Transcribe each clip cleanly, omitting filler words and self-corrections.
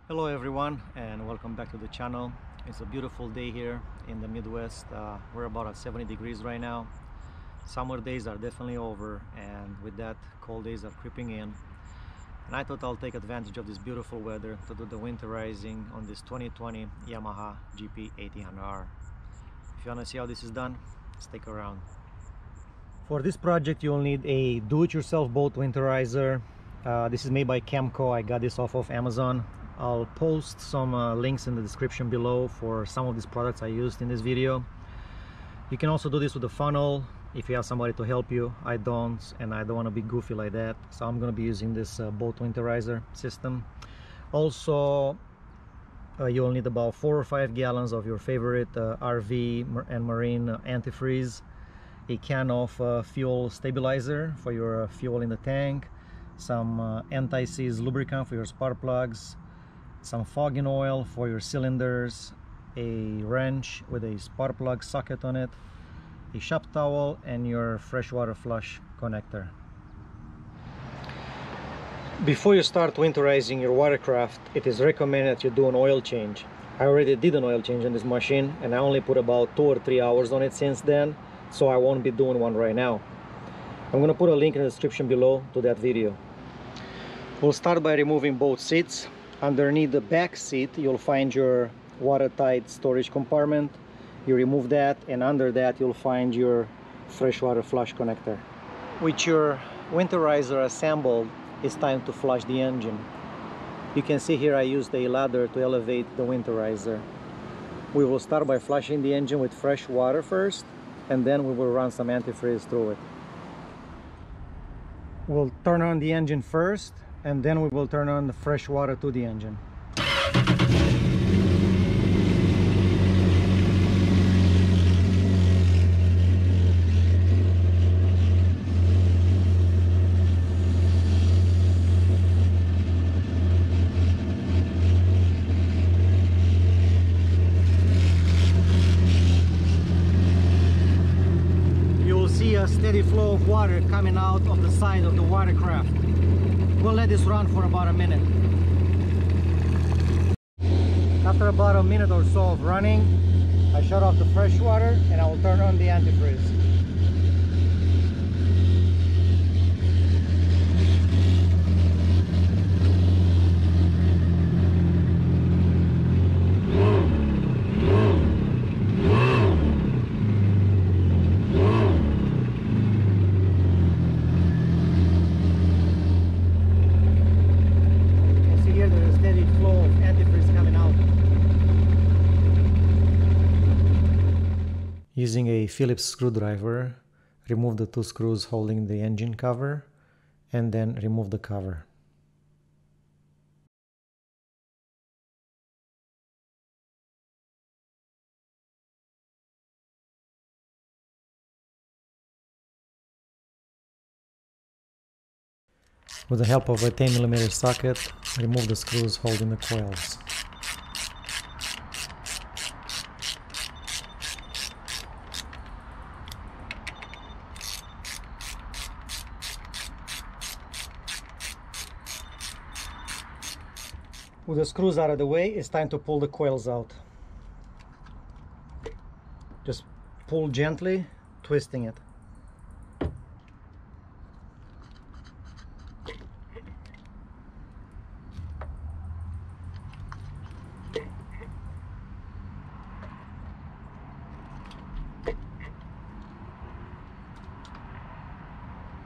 Hello everyone and welcome back to the channel. It's a beautiful day here in the Midwest. We're about at 70 degrees right now. Summer days are definitely over, and with that cold days are creeping in, and I thought I'll take advantage of this beautiful weather to do the winterizing on this 2020 Yamaha GP1800R. If you want to see how this is done, stick around. For this project you'll need a do-it-yourself boat winterizer. This is made by Camco. I got this off of Amazon. I'll post some links in the description below for some of these products I used in this video. You can also do this with a funnel if you have somebody to help you. I don't, and I don't want to be goofy like that, so I'm going to be using this boat winterizer system. Also, you'll need about 4 or 5 gallons of your favorite RV and marine antifreeze, a can of fuel stabilizer for your fuel in the tank, some anti-seize lubricant for your spark plugs, some fogging oil for your cylinders, a wrench with a spark plug socket on it, a shop towel, and your freshwater flush connector. Before you start winterizing your watercraft, it is recommended that you do an oil change. I already did an oil change on this machine, and I only put about 2 or 3 hours on it since then, so I won't be doing one right now. I'm going to put a link in the description below to that video. We'll start by removing both seats. Underneath the back seat you'll find your watertight storage compartment. You remove that, and under that you'll find your freshwater flush connector. With your winterizer assembled, it's time to flush the engine. You can see here I used a ladder to elevate the winterizer. We will start by flushing the engine with fresh water first, and then we will run some antifreeze through it. We'll turn on the engine first, and then we will turn on the fresh water to the engine. You will see a steady flow of water coming out of the side of the watercraft. We'll let this run for about a minute. After about a minute or so of running, I shut off the fresh water and I will turn on the antifreeze. Using a Phillips screwdriver, remove the 2 screws holding the engine cover, and then remove the cover. With the help of a 10mm socket, remove the screws holding the coils. With the screws out of the way, it's time to pull the coils out. Just pull gently, twisting it.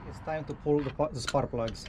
It's time to pull the spark plugs.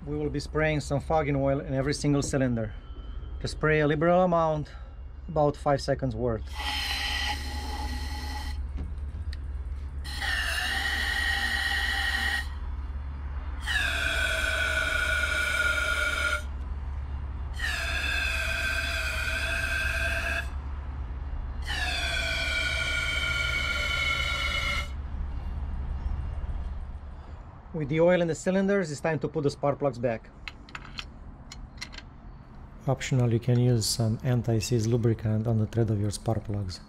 we will be spraying some fogging oil in every single cylinder. Just spray a liberal amount, about 5 seconds worth. With the oil in the cylinders, it's time to put the spark plugs back. Optional, you can use some anti-seize lubricant on the thread of your spark plugs.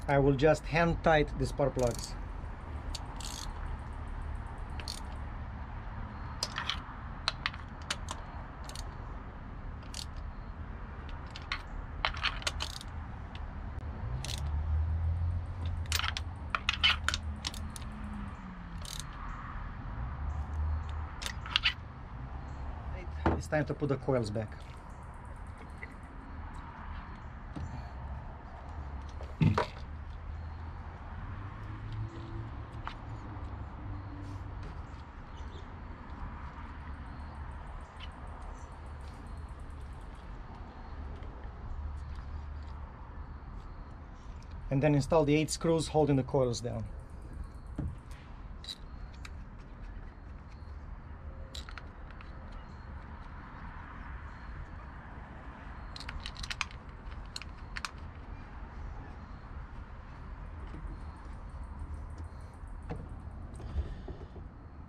I will just hand tight the spark plugs. It's time to put the coils back. And then install the 8 screws holding the coils down.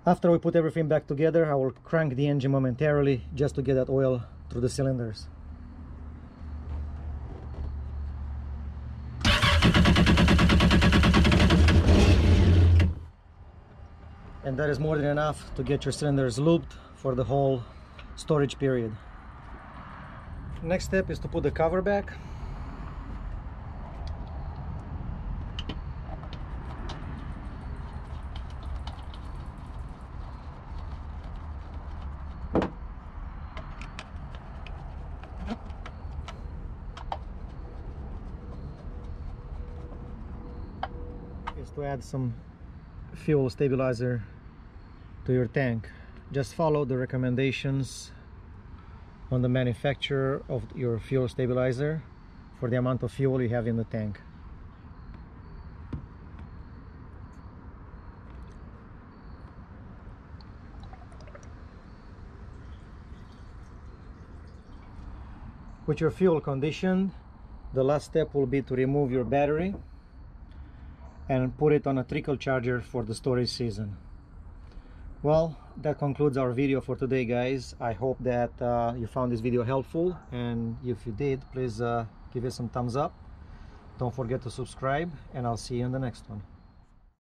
After we put everything back together, I will crank the engine momentarily just to get that oil through the cylinders. And that is more than enough to get your cylinders lubed for the whole storage period. Next step is to put the cover back. Is to add some fuel stabilizer to your tank. Just follow the recommendations on the manufacturer of your fuel stabilizer for the amount of fuel you have in the tank. With your fuel conditioned, the last step will be to remove your battery and put it on a trickle charger for the storage season. Well, that concludes our video for today, guys. I hope that you found this video helpful, and if you did, please give it some thumbs up. Don't forget to subscribe, and I'll see you in the next one.